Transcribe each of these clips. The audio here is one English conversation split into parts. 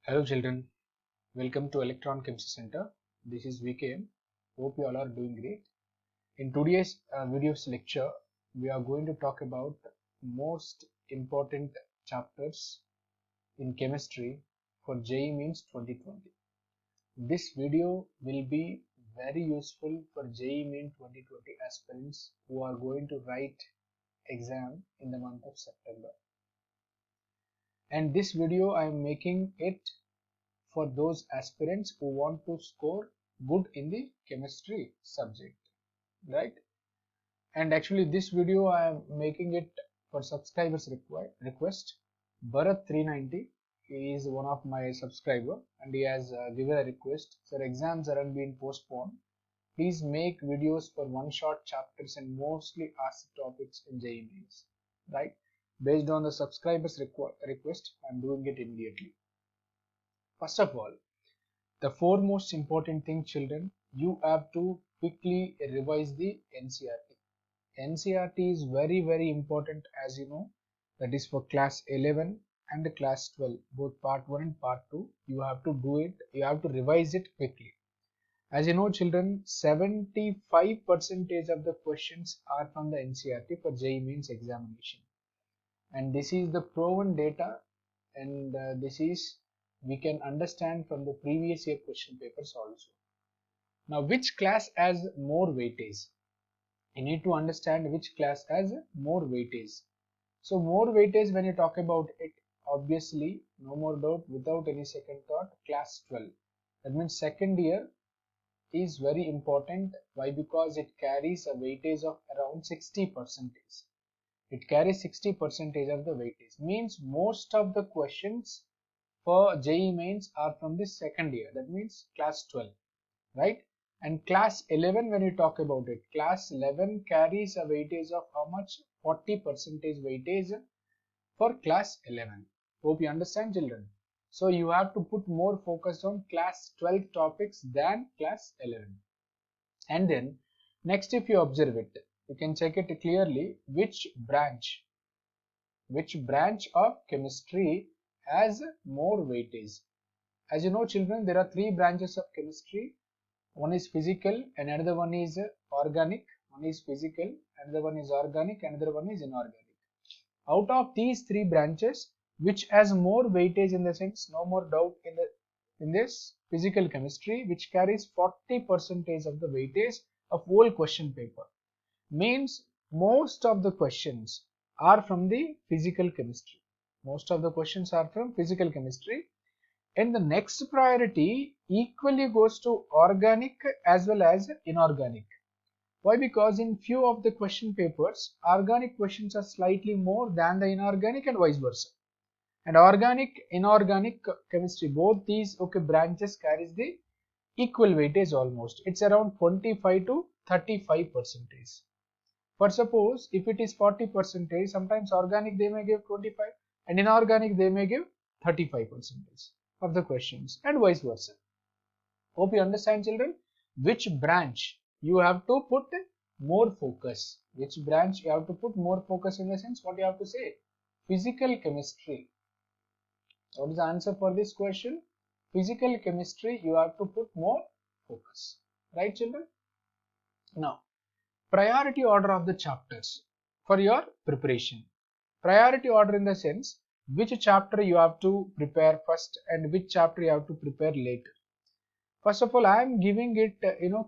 Hello children, welcome to Electron Chemistry Center. This is VKM. Hope you all are doing great. In today's video's lecture, we are going to talk about most important chapters in chemistry for JEE Mains 2020. This video will be very useful for JEE Main 2020 aspirants who are going to write exam in the month of September. And this video I am making it for those aspirants who want to score good in the chemistry subject, right? And actually this video I am making it for subscribers request. Bharat 390 is one of my subscriber and he has given a request, sir, exams aren't being postponed, please make videos for one shot chapters and mostly asked topics in JEE Mains, right? Based on the subscribers request, I am doing it immediately. First of all, the foremost important thing, children, you have to quickly revise the NCERT. NCERT is very important, as you know, that is for class 11 and class 12, both part 1 and part 2. You have to do it, you have to revise it quickly. As you know, children, 75% of the questions are from the NCERT for JEE Mains examination. And this is the proven data, and this is we can understand from the previous year question papers also. Now, which class has more weightage? You need to understand which class has more weightage. So more weightage, when you talk about it, obviously, no more doubt, without any second thought, class 12. That means second year is very important. Why? Because it carries a weightage of around 60%. It carries 60% of the weightage. Means most of the questions for JEE Mains are from the second year. That means class 12, right? And class 11, when you talk about it, class 11 carries a weightage of how much? 40% weightage for class 11. Hope you understand, children. So you have to put more focus on class 12 topics than class 11. And then next, if you observe it, you can check it clearly which branch of chemistry has more weightage. As you know, children, there are three branches of chemistry. One is physical, and another one is organic. One is physical, another one is organic, another one is inorganic. Out of these three branches, which has more weightage, in the sense, no more doubt, in this physical chemistry, which carries 40% of the weightage of whole question paper, means most of the questions are from the physical chemistry. Most of the questions are from physical chemistry. And the next priority equally goes to organic as well as inorganic. Why? Because in few of the question papers, organic questions are slightly more than the inorganic and vice versa. And organic, inorganic chemistry, both these branches carries the equal weightage almost. It's around 25 to 35%. For suppose if it is 40%, sometimes organic they may give 25 and inorganic they may give 35% of the questions and vice versa. Hope you understand, children, which branch you have to put more focus. Which branch you have to put more focus, in the sense, what you have to say? Physical chemistry. What is the answer for this question? Physical chemistry, you have to put more focus. Right, children? Now, priority order of the chapters for your preparation. Priority order in the sense, which chapter you have to prepare first and which chapter you have to prepare later. First of all, I am giving it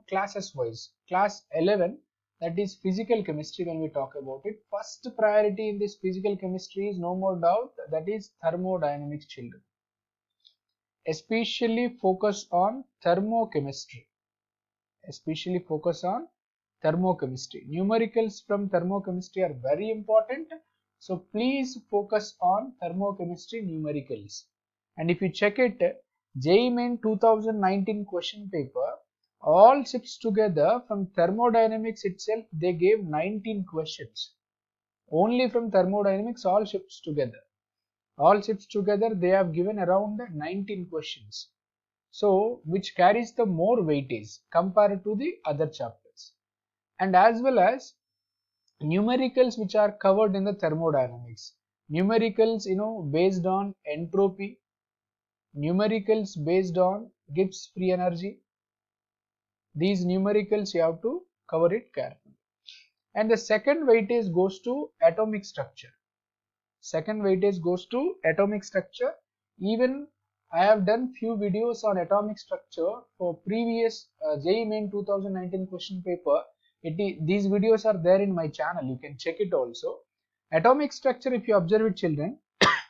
classes wise. Class 11, that is physical chemistry. When we talk about it, first priority in this physical chemistry is no more doubt, that is thermodynamics, children. Especially focus on thermochemistry. Especially focus on thermochemistry. Numericals from thermochemistry are very important. So please focus on thermochemistry numericals. And if you check it, JEE Main 2019 question paper, all ships together from thermodynamics itself, they gave 19 questions. Only from thermodynamics, all ships together. All ships together, they have given around 19 questions. So, which carries the more weightage compared to the other chapters. And as well as numericals which are covered in the thermodynamics. Numericals, based on entropy, numericals based on Gibbs free energy. These numericals you have to cover it carefully. And the second weightage goes to atomic structure. Second weightage goes to atomic structure. Even I have done few videos on atomic structure for previous JEE Main 2019 question paper. These videos are there in my channel. You can check it also. Atomic structure, if you observe it, children,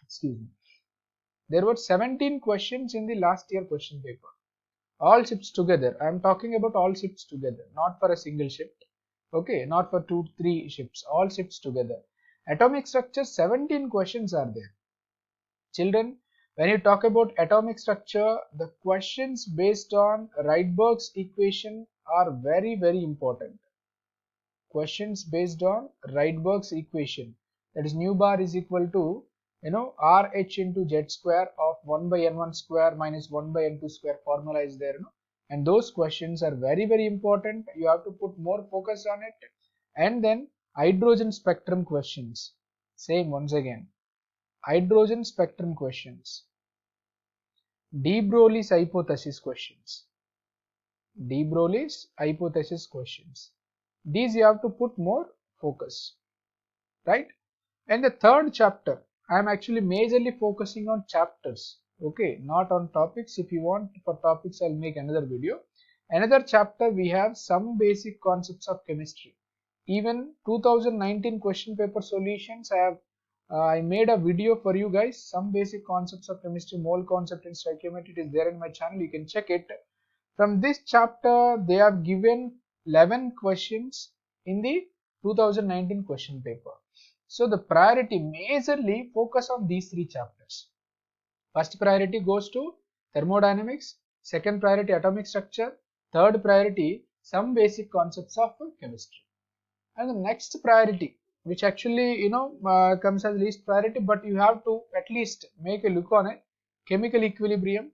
excuse me, there were 17 questions in the last year question paper. All ships together. I am talking about all ships together, not for a single ship. Okay, not for 2-3 ships, all ships together. Atomic structure, 17 questions are there. Children, when you talk about atomic structure, the questions based on Rydberg's equation are very, very important. Questions based on Rydberg's equation, that is nu bar is equal to RH into Z square of 1 by N1 square minus 1 by N2 square, formula is there, and those questions are very, very important. You have to put more focus on it. And then hydrogen spectrum questions, same once again, hydrogen spectrum questions, de Broglie's hypothesis questions, de Broglie's hypothesis questions. These you have to put more focus, right? And the third chapter, I am actually majorly focusing on chapters, okay, not on topics. If you want for topics, I'll make another video. Another chapter, we have some basic concepts of chemistry. Even 2019 question paper solutions, I made a video for you guys, some basic concepts of chemistry, mole concept and stoichiometry. It is there in my channel, you can check it. From this chapter, they have given 11 questions in the 2019 question paper. So the priority majorly focus on these three chapters. First priority goes to thermodynamics, second priority atomic structure, third priority some basic concepts of chemistry. And the next priority, which actually comes as least priority, but you have to at least make a look on it, chemical equilibrium,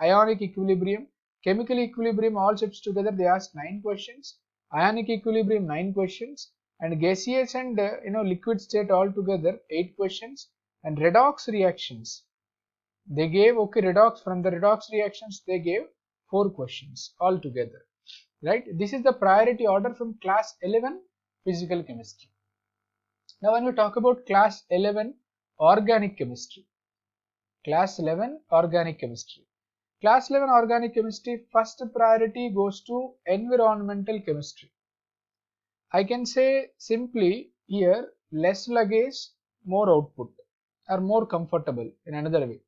ionic equilibrium. Chemical equilibrium, all ships together, they asked 9 questions. Ionic equilibrium, 9 questions. And gaseous and liquid state all together, 8 questions. And redox reactions, they gave, okay, redox, from the redox reactions they gave 4 questions all together, right? This is the priority order from class 11 physical chemistry. Now when we talk about class 11 organic chemistry, class 11 organic chemistry. Class 11 organic chemistry, first priority goes to environmental chemistry. I can say simply here, less luggage, more output, or more comfortable in another way.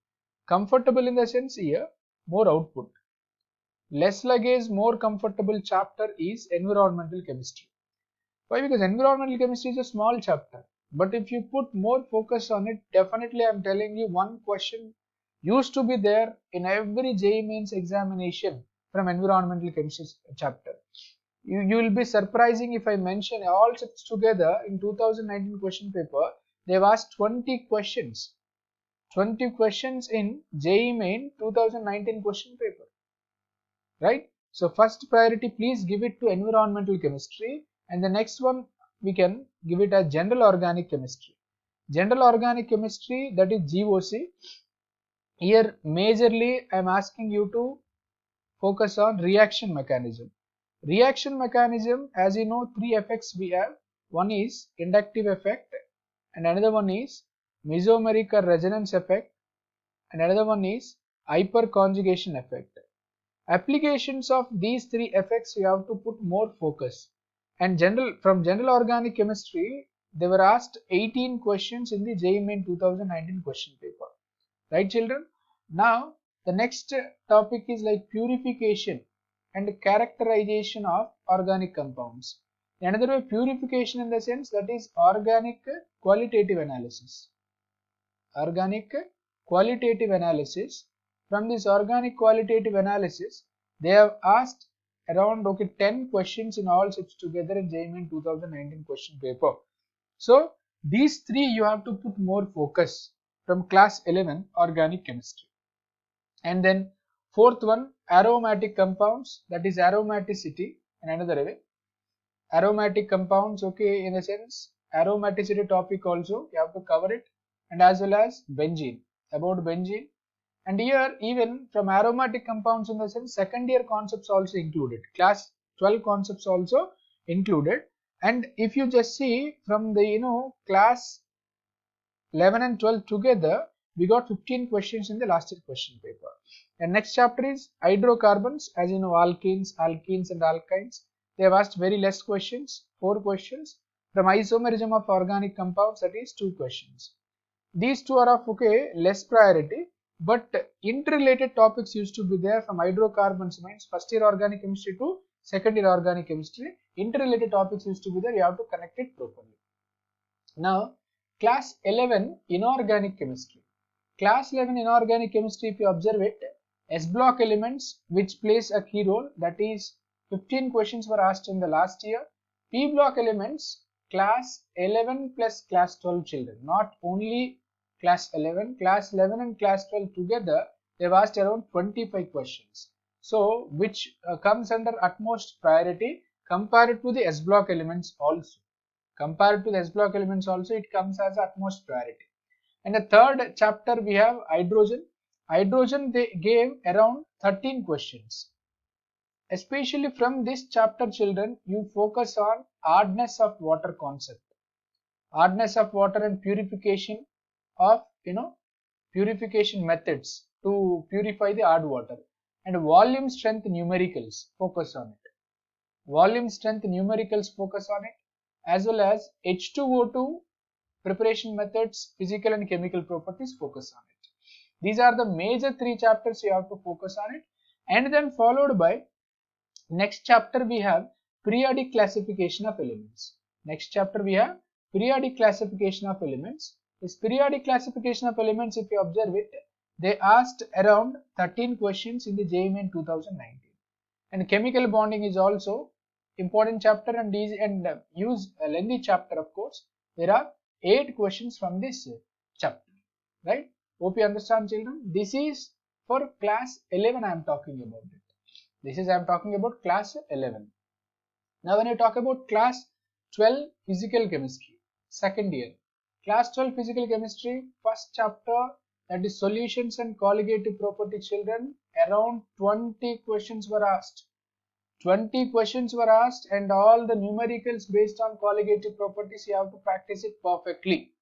Comfortable in the sense here, more output. Less luggage, more comfortable chapter is environmental chemistry. Why? Because environmental chemistry is a small chapter. But if you put more focus on it, definitely I am telling you, one question used to be there in every JEE Mains examination from environmental chemistry chapter. You will be surprising if I mention all subjects together in 2019 question paper. They've asked 20 questions. 20 questions in JEE Main 2019 question paper. Right? So first priority, please give it to environmental chemistry, and the next one we can give it as general organic chemistry. General organic chemistry, that is GOC. Here majorly I am asking you to focus on reaction mechanism. Reaction mechanism, as you know, 3 effects we have. One is inductive effect, and another one is mesomeric or resonance effect, and another one is hyperconjugation effect. Applications of these 3 effects you have to put more focus. And from general organic chemistry, they were asked 18 questions in the JEE Main 2019 question paper. Right, children? Now the next topic is like purification and characterization of organic compounds. Another way, purification in the sense, that is organic qualitative analysis. Organic qualitative analysis. From this organic qualitative analysis, they have asked around 10 questions in all subjects together in JEE Main 2019 question paper. So these 3 you have to put more focus from class 11 organic chemistry. And then fourth one, aromatic compounds, that is aromaticity in another way. Aromatic compounds, okay, in a sense aromaticity topic also you have to cover it, and as well as benzene, about benzene. And here even from aromatic compounds in the sense second year concepts also included, class 12 concepts also included. And if you just see from the class 11 and 12 together, we got 15 questions in the last year question paper. And next chapter is hydrocarbons. As you know, alkenes and alkynes, they have asked very less questions, 4 questions. From isomerism of organic compounds, that is 2 questions. These two are of less priority, but interrelated topics used to be there. From hydrocarbons means first year organic chemistry to second year organic chemistry, interrelated topics used to be there. You have to connect it properly. Now class 11 inorganic chemistry. Class 11 inorganic chemistry, if you observe it, S block elements which plays a key role, that is 15 questions were asked in the last year. P block elements, class 11 plus class 12 children, not only class 11 and class 12 together, they've asked around 25 questions. So which comes under utmost priority compared to the S block elements also. Compared to the S block elements also, it comes as utmost priority. And the third chapter we have hydrogen. Hydrogen, they gave around 13 questions. Especially from this chapter, children, you focus on hardness of water concept. Hardness of water and purification of, purification methods to purify the hard water. And volume strength numericals, focus on it. Volume strength numericals, focus on it. As well as H2O2 preparation methods, physical and chemical properties, focus on it. These are the major 3 chapters you have to focus on it. And then followed by next chapter we have periodic classification of elements. Next chapter we have periodic classification of elements. This periodic classification of elements, if you observe it, they asked around 13 questions in the JEE Main 2019. And chemical bonding is also important chapter and easy and use a lengthy chapter, of course. There are 8 questions from this chapter, right? Hope you understand, children. This is for class 11 I am talking about it. This is I am talking about class 11. Now when you talk about class 12 physical chemistry, second year, class 12 physical chemistry, first chapter, that is solutions and colligative property, children, around 20 questions were asked. 20 questions were asked, and all the numericals based on colligative properties, you have to practice it perfectly.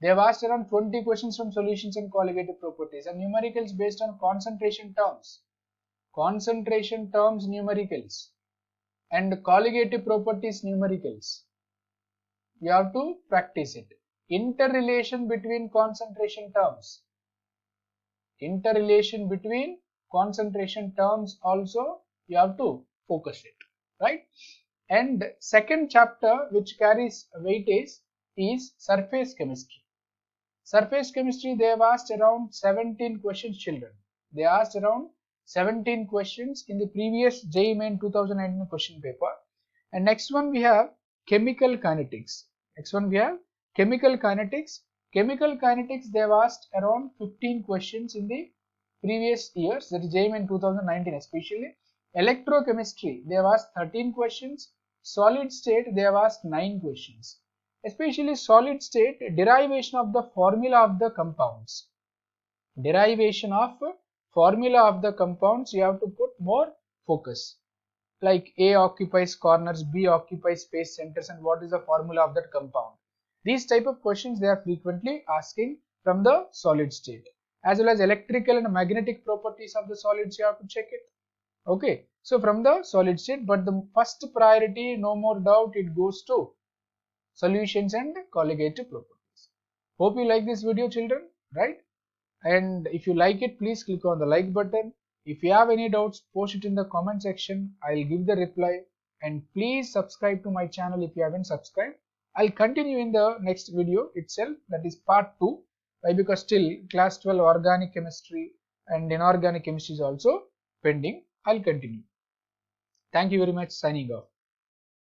They have asked around 20 questions from solutions and colligative properties, and numericals based on concentration terms numericals, and colligative properties numericals. You have to practice it. Interrelation between concentration terms also you have to focus it, right? And second chapter which carries weightage is surface chemistry. Surface chemistry, they have asked around 17 questions, children. They asked around 17 questions in the previous JEE Main 2019 question paper. And next one we have chemical kinetics. Chemical kinetics, they have asked around 15 questions in the previous years, that is JEE Main 2019 especially. Electrochemistry, they have asked 13 questions. Solid state, they have asked 9 questions. Especially solid state, derivation of the formula of the compounds. You have to put more focus. Like A occupies corners, B occupies space centers, and what is the formula of that compound. These type of questions they are frequently asking from the solid state. As well as electrical and magnetic properties of the solids, you have to check it. Okay, so from the solid state, but the first priority, no more doubt, it goes to solutions and colligative properties. Hope you like this video, children, right? And if you like it, please click on the like button. If you have any doubts, post it in the comment section. I'll give the reply. And please subscribe to my channel if you haven't subscribed. I'll continue in the next video itself, that is part 2. Why? Because still class 12 organic chemistry and inorganic chemistry is also pending. I'll continue. Thank you very much. Signing off.